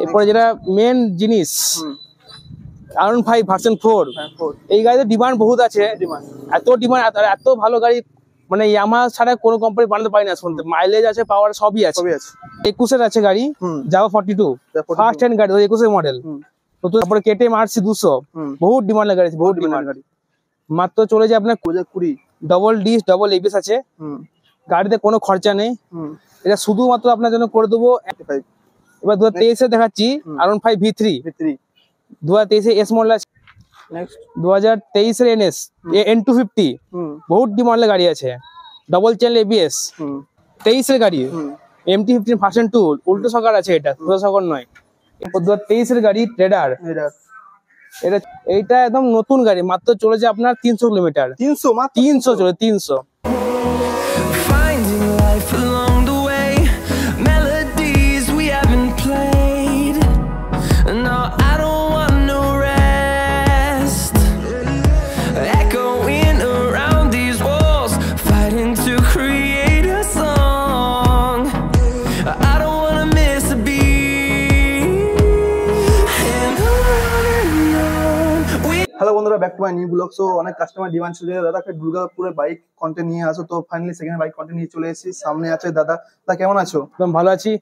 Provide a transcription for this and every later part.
এরপরে যেটা মেন জিনিস R15 ভার্সন 4 এই গাড়িতে ডিমান্ড বহুত আছে, এত ডিমান্ড এত ভালো গাড়ি মানে ইয়ামাহা ছাড়া কোনো কোম্পানি বানাতে পারি না শুনতে, মাইলেজ আছে পাওয়ার সবই আছে। 21 আছে গাড়ি, জাভা 42 ফার্স্ট হ্যান্ড গাড়ি 21 মডেল। তারপরে KTM RC 200 বহুত ডিমান্ড গাড়ি আছে, বহুত ডিমান্ড গাড়ি। মাত্র চলে যায় আপনার 20 ডবল ডিস ডবল এবিএস আছে, গাড়িতে কোনো খরচা নেই, এটা শুধুমাত্র আপনার জন্য করে দেবো। এবার 2023 এ দেখাচ্ছি R15 V3 2023 এস মডেল আছে, 2023 এর NS N250 বহুত ডিমান্ডের গাড়ি আছে, ডবল চ্যানেল ABS 23 এর গাড়ি, MT-15 ভার্সন 2 উল্টো সকার আছে, এটা সোজা সকার নয়। 2023 এর গাড়ি ট্রেডার, এটা এইটা একদম নতুন গাড়ি, মাত্র চলেছে আপনার 300 কিলোমিটার। 300 চলে 300। হ্যালো বন্ধুরা, back to my new blog. So অনেক কাস্টমার ডিমান্ড ছিল দাদা একটা দুর্গাপুরে বাইক কন্টেন্ট নিয়ে আসো, তো ফাইনালি সেকেন্ড বাইক কন্টেন্ট নিয়ে চলে এসেছি। সামনে আছে দাদা, কেমন আছো? একদম ভালো আছি।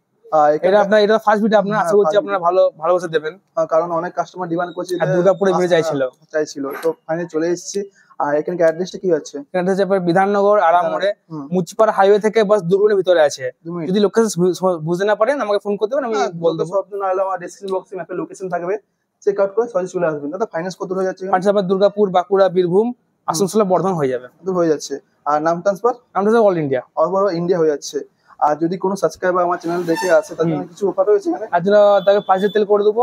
এটা আপনার এটা ফার্স্ট ভিডিও, আপনারা আশা করছি আপনারা ভালোবাসা দেবেন, কারণ অনেক কাস্টমার ডিমান্ড করছে, দুর্গাপুরে ভিডিও চাইছিল, তো ফাইনালি চলে এসেছি। আর এখানে অ্যাড্রেসটা কি আছে? অ্যাড্রেস আপনার বিধাননগর আরামমোড়ে মুচিপাড়া হাইওয়ে থেকে বাস 2 মিনিটের ভিতরে আছে। যদি লোকেশন বুঝতে না পারেন আমাকে ফোন করতে পারেন, আমি বল দেব। সব জন্য হলো আমার ডেসক্রিপশন বক্সে ম্যাপে লোকেশন থাকবে, চেক আউট করে সরাসরি চলে আসবেন। দাদা ফাইন্যান্স কত হয়ে যাচ্ছে? দুর্গাপুর, বাঁকুড়া, বীরভূম, আসানসোল, বর্ধমান হয়ে যাবে, হয়ে যাচ্ছে। আর নাম ট্রান্সফার অল ইন্ডিয়া, ইন্ডিয়া হয়ে যাচ্ছে। আর যদি কোনো সাবস্ক্রাইবার আমার চ্যানেল দেখে আসে তার জন্য কিছু অফার রয়েছে এখানে? আর জন্য তাকে 5 তেল করে দেবো,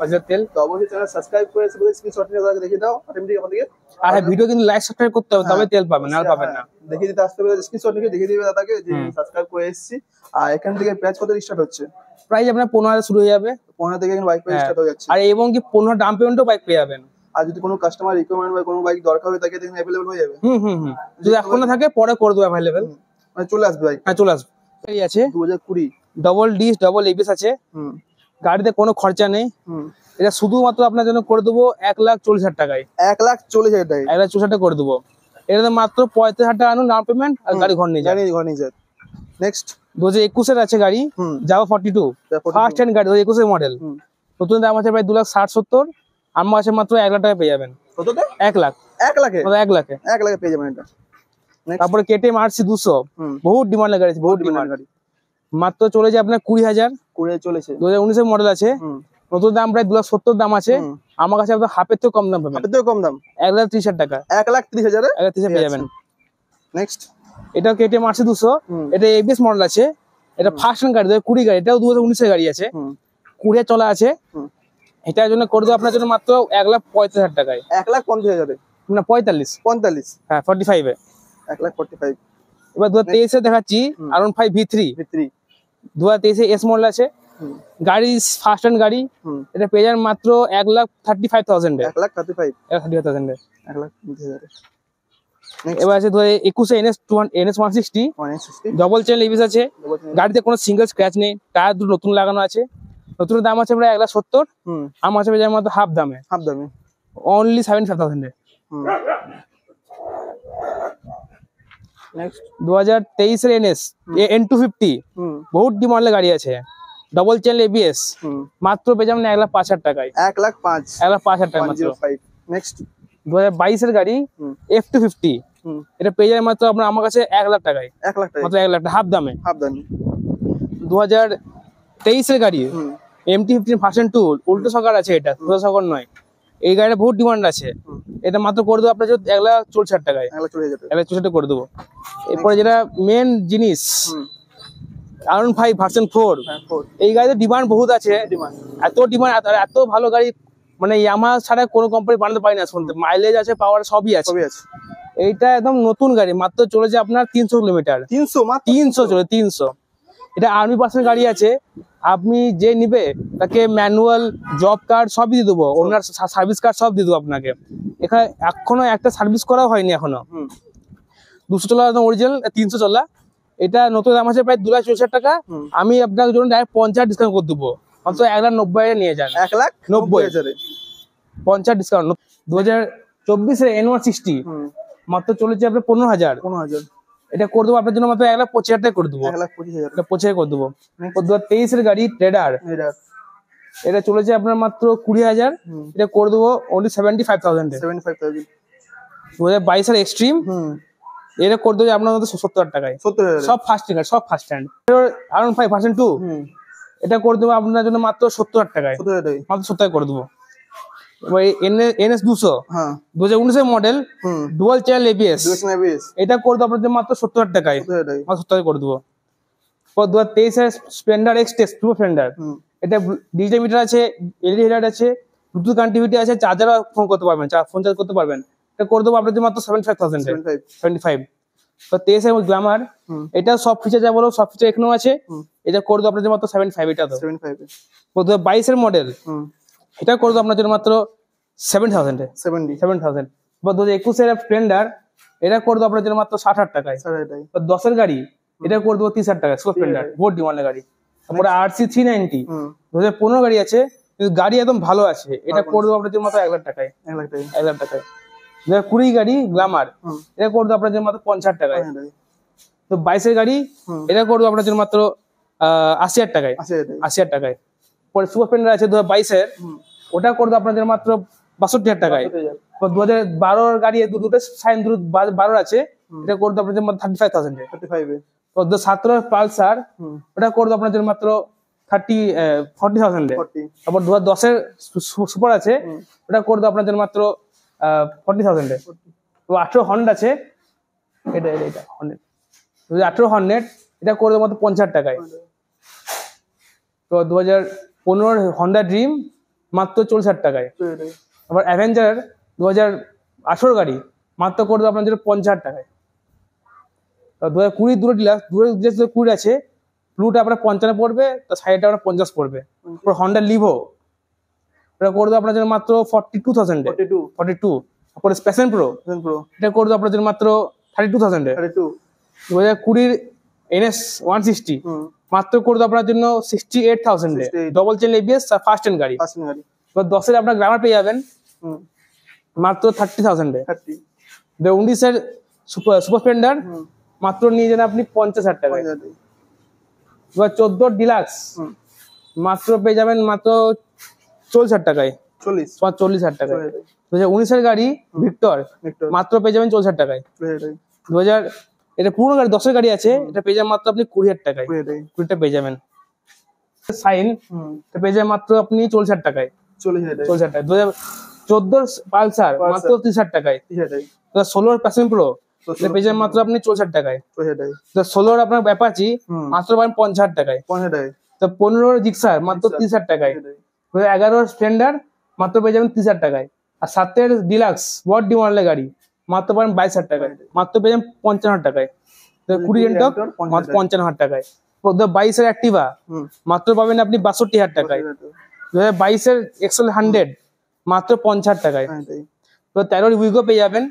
5 তেল। তো অবশ্যই চ্যানেল সাবস্ক্রাইব করে এসে স্ক্রিনশট নিয়ে তাকে দেখিয়ে দাও অটোমেটিক আমাদেরকে। আর হ্যাঁ, ভিডিও কিন্তু লাইক সাবস্ক্রাইব করতে হবে, তবে তেল পাবেন, না পাবেন না। দেখিয়ে দিতে আসতে হবে, স্ক্রিনশট নিয়ে দেখিয়ে দিবে দাদাকে যে সাবস্ক্রাইব করে এসেছি। আর এখান থেকে প্রাইস কত স্টার্ট হচ্ছে? প্রাইস আপনার 15,000 শুরু হয়ে যাবে, 15 থেকে বাইক প্রাইস স্টার্ট হয়ে যাচ্ছে। আর এবং কি 15 ডাউন পেমেন্টও বাইক পেয়ে যাবেন। আর যদি কোনো কাস্টমার রিকোয়ারমেন্ট বা কোনো বাইক দরকার হয় তাকে দেখেন अवेलेबल হয়ে যাবে। যদি এখন না থাকে পরে করে দেবো अवेलेबल, মানে চলে আসবে বাইক। হ্যাঁ চলে আসবে। এই আছে 2020 ডবল ডিস ডবল এবিএস আছে, গাড়িতে কোনো খরচা নেই, এটা শুধুমাত্র আপনার জন্য করে দেবো 1,40,000 টাকায়। 1,40,000 টাকায় 1,40,000 টাকা করে দেবো। এটাতে মাত্র 35,000 টাকা আনুন ডাউন পেমেন্ট, আর গাড়ি ঘর নিয়ে যায়। নেক্সট 2021 এর আছে গাড়ি, জাভা 42 ফার্স্ট হ্যান্ড গাড়ি 2021 মডেল। নতুন দাম আছে প্রায় 2,60,70, আমার কাছে মাত্র 1,00,000 টাকা পেয়ে যাবেন। কততে? 1 লাখ, 1 লাখে 1 লাখে পেয়ে যাবেন এটা। তারপরে KTM RC 200 বহুত ডিমান্ড গাড়ি, বহুত ডিমান্ড গাড়ি, মাত্র চলে যায় আপনার 20,000 চলেছে, 2019 এর মডেল আছে। নতুন দাম প্রায় 2,70,000 দাম আছে, আমার কাছে আপনার হাফের থেকে কম দাম পাবেন। হাফের থেকে কম দাম 1,30,000 টাকা, 1,30,000 1,30,000 পেয়ে যাবেন। নেক্সট এটা KTM RC 200, এটা ABS মডেল আছে, এটা ফার্স্ট হ্যান্ড গাড়ি 2020 গাড়ি, এটাও 2019 এর গাড়ি আছে, 20 চলা আছে। এটার জন্য করে দেবো আপনার জন্য মাত্র 1,45,000 টাকায়। 1,50,000 না 45 হ্যাঁ 45 এ 1,45,000। এবার 2023 এ দেখাচ্ছি R15 V3 2023 এস মডেল আছে, গাড়ি ফার্স্ট হ্যান্ড গাড়ি, এটা পেয়ে যাবেন মাত্র 1,35,000 এ। 1,35,000 এ। এবার আছে 2021 NS 160 ডবল চ্যানেল এবিএস আছে, গাড়িতে কোনো সিঙ্গেল স্ক্র্যাচ নেই, টায়ার দুটো নতুন লাগানো আছে। নতুন দাম আছে প্রায় 1,70,000, আমার কাছে পেয়ে যাবেন মাত্র হাফ দামে অনলি 75,000 এ। 2023 এর NS N250 বহুত ডিমান্ডের গাড়ি আছে, ডবল চ্যানেল ABS, মাত্র পেয়ে যাবেন 1,05,000 টাকায়। 1,05,000 টাকা মাত্র। নেক্সট 2022 এর গাড়ি F250, এটা পেয়ে যাবেন মাত্র আপনার আমার কাছে 1,00,000 টাকায়, মাত্র 1,00,000 টাকা হাফ দামে। 2023 এর গাড়ি MT-15 ভার্সন 2 উল্টো সকার আছে, এটা সোজা সকার নয়। এই গাড়িটা বহুত ডিমান্ড আছে, এটা মাত্র করে দেবো আপনার 1,40,000 টাকায়, 1,40,000 করে দেবো। এরপরে যেটা মেন জিনিস R15 ভার্সন 4 এই গাড়িতে ডিমান্ড বহুত আছে, এত ডিমান্ড এত ভালো গাড়ি মানে ইয়ামাহা ছাড়া কোনো কোম্পানি বানাতে পারি না শুনতে, মাইলেজ আছে পাওয়ার সবই আছে। এইটা একদম নতুন গাড়ি, মাত্র চলেছে আপনার 300 কিলোমিটার। 300 চলে 300। এটা আর্মি পার্সেন্ট গাড়ি আছে, আপনি যে নিবে তাকে ম্যানুয়াল জব কার্ড সবই দিয়ে দেবো, ওনার সার্ভিস কার্ড সব দিয়ে দেবো আপনাকে। এখানে এখনো একটা সার্ভিস করা হয়নি এখনো। 200 চলা অরিজিনাল, 300 চলা। এটা নতুন দাম আছে প্রায় 2,40,000 টাকা, আমি আপনার জন্য ডাইরেক্ট 50 ডিসকাউন্ট করে দেবো, মাত্র 1,90,000 নিয়ে যান। 1,90,000 50 ডিসকাউন্ট। 2024 N160 মাত্র চলেছে আপনার 15,000। এটা করে দেবো আপনার জন্য মাত্র 1,25,000 টাকা করে দেবো। 1,25,000 এটা 25,000 করে দেবো। 2023 গাড়ি ট্রেডার, এটা চলেছে আপনার মাত্র 20,000। এটা করে দেবো only 75,000 এ। 2022 এক্সট্রিম, এটা করে দেবো আপনার মধ্যে 70,000 টাকায়। সব ফার্স্ট হ্যান্ড, সব ফার্স্ট হ্যান্ড। R15 ভার্সন 2 এটা করে দেবো আপনার জন্য মাত্র 70,000 টাকায়। মাত্র 70,000 করে দেবো। NS 200 2019 model, dual channel ABS, এটা করে দেবো আপনার জন্য মাত্র 70,000 টাকায়। মাত্র 70,000 করে দেবো। 2023 স্প্লেন্ডার এক্সটেস টু স্প্লেন্ডার, এটা ডিজিটাল মিটার আছে, LED হেডলাইট আছে, ব্লুটুথ কানেক্টিভিটি আছে, চার্জার ফোন করতে পারবেন, ফোন চার্জ করতে পারবেন। এটা করে দেবো আপনার জন্য মাত্র 75,000 75। তো 23 গ্ল্যামার, এটা সব ফিচার যা বলো সব ফিচার এখানেও আছে। এটা করে দেবো আপনার জন্য মাত্র 75। এটা তো 2022 মডেল, এটা করে দেবো আপনার জন্য মাত্র 7,000 এ। 7,000। 2021 স্প্লেন্ডার, এটা করে দেবো আপনার জন্য মাত্র 60,000 টাকায়। 10 গাড়ি, এটা করে দেবো 30,000 টাকায়। সুপার স্প্লেন্ডার বহুত ডিমান্ডের গাড়ি। তারপরে RC 390 2015 গাড়ি আছে, কিন্তু গাড়ি একদম ভালো আছে। এটা করে দেবো আপনার জন্য মাত্র 1,00,000 টাকায়। 1,00,000 টাকায়। 2020 গাড়ি গ্ল্যামার, এটা করে দেবো আপনার জন্য মাত্র 50,000 টাকায়। তো 22 গাড়ি, এটা করে দেবো আপনার জন্য মাত্র 80,000 টাকায়। 80,000 টাকায়। পরে সুপার স্প্লেন্ডার আছে 2022 ওটা করে দেবো আপনার জন্য মাত্র 62,000 টাকায়। 2012 গাড়ি দুটো সাইন 12 আছে, এটা করে দেবো আপনার জন্য 35,000 এ। 2017 পালসার, ওটা করে দেবো আপনার জন্য মাত্র 40,000 এ। তারপর 2010 সুপার আছে, ওটা করে দেবো আপনার জন্য মাত্র 40,000 এ। তো 18 হর্নেট আছে, এটা হর্নেট 2018 হর্নেট, এটা করে দেবো মাত্র 50,000 টাকায়। তো 2015 হন্ডা ড্রিম মাত্র 40,000 টাকায়। আবার অ্যাভেঞ্জার 2018 গাড়ি, মাত্র করে দেবো আপনার জন্য 50,000 টাকায়। 2020 দুটো ডিলাক্স, 20 আছে, ব্লুটা আপনার 55 পড়বে, তো সাইডটা আপনার 50 পড়বে। হন্ডা লিভো, এটা করে দেবো আপনার জন্য মাত্র 42,000 এ। 42। তারপরে প্যাশন প্রো, এটা করে দেবো আপনার জন্য মাত্র 32,000 এ। 2020 NS 160, মাত্র করে দেবো আপনার জন্য 68,000 এ। Double chain ABS, first hand গাড়ি। 10 আপনার গ্ল্যামার পেয়ে যাবেন মাত্র 30,000 এ। 2019 সুপার স্প্লেন্ডার, মাত্র নিয়ে যান আপনি 50,000 টাকায়। 2014 ডিলাক্স, মাত্র পেয়ে যাবেন মাত্র 40,000 টাকায়। 40,000 টাকায়। 2019 গাড়ি ভিক্টর, মাত্র পেয়ে যাবেন 40,000 টাকায়। 2000 এটা পুরোনো গাড়ি, 10 গাড়ি আছে, এটা পেয়ে যাবেন মাত্র আপনি 20,000 টাকায়। 20টা পেয়ে যাবেন। সাইন, এটা পেয়ে যাবেন মাত্র আপনি 40,000 টাকায়। 40,000 টাকায়। 2014 পালসার, মাত্র 30,000 টাকায়। 2016 প্যাশন প্রো, এটা পেয়ে যাবেন মাত্র আপনি 40,000 টাকায়। 2016 আপনার অ্যাপাচি, মাত্র পাবেন 50,000 টাকায়। তো 15 জিক্সার, মাত্র 30,000 টাকায়। 2011 স্প্লেন্ডার, মাত্র পেয়ে যাবেন 30,000 টাকায়। আর 7 ডিলাক্স বড় ডিমান্ডের গাড়ি, মাত্র পাবেন 22,000 টাকায়। মাত্র পেয়ে যাবেন 55,000 টাকায়। 20 এন্টক, মাত্র 55,000 টাকায়। 22 অ্যাক্টিভা, মাত্র পাবেন আপনি 62,000 টাকায়। 2022 এক্সেল 100, মাত্র 50,000 টাকায়। তো 13 উইগো পেয়ে যাবেন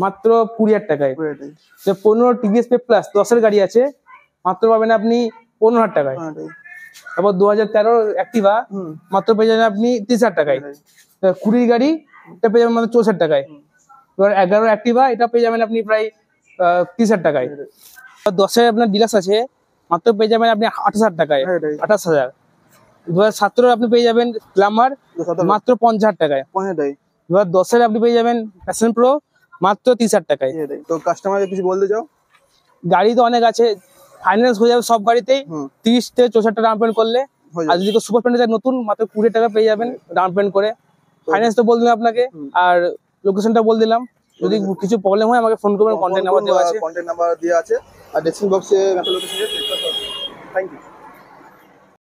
মাত্র 20,000 টাকায়। 15 TVS পে প্লাস 10 গাড়ি আছে, মাত্র পাবেন আপনি 15,000 টাকায়। তারপর 2013 অ্যাক্টিভা, মাত্র পেয়ে যাবেন আপনি 30,000 টাকায়। 20 গাড়ি, এটা পেয়ে যাবেন মাত্র 64,000 টাকায়। 11 অ্যাক্টিভা, এটা পেয়ে যাবেন আপনি প্রায় 30,000 টাকায়। 10 আপনার ডিলাক্স আছে, মাত্র পেয়ে যাবেন আপনি 28,000 টাকায়। 28,000। 2017 আপনি পেয়ে যাবেন গ্ল্যামার, মাত্র 50,000 টাকায়। 2010 আপনি পেয়ে যাবেন প্যাশন প্রো, মাত্র 30,000 টাকায়। তো কাস্টমারকে কিছু বলতে চাও? গাড়ি তো অনেক আছে, ফাইন্যান্স হয়ে যাবে সব গাড়িতেই। 30 থেকে 64 টাকা ডাউন পেমেন্ট করলে। আর যদি সুপার স্প্লেন্ডার নতুন, মাত্র 20 টাকা পেয়ে যাবেন ডাউন পেমেন্ট করে। ফাইন্যান্স তো বল দিলাম আপনাকে, আর লোকেশনটা বল দিলাম। যদি কিছু প্রবলেম হয় আমাকে ফোন করবেন, কন্ট্যাক্ট নাম্বার দেওয়া আছে। কন্ট্যাক্ট নাম্বার দেওয়া আছে, আর ডেসক্রিপশন বক্সে লোকেশন আছে। Thank you.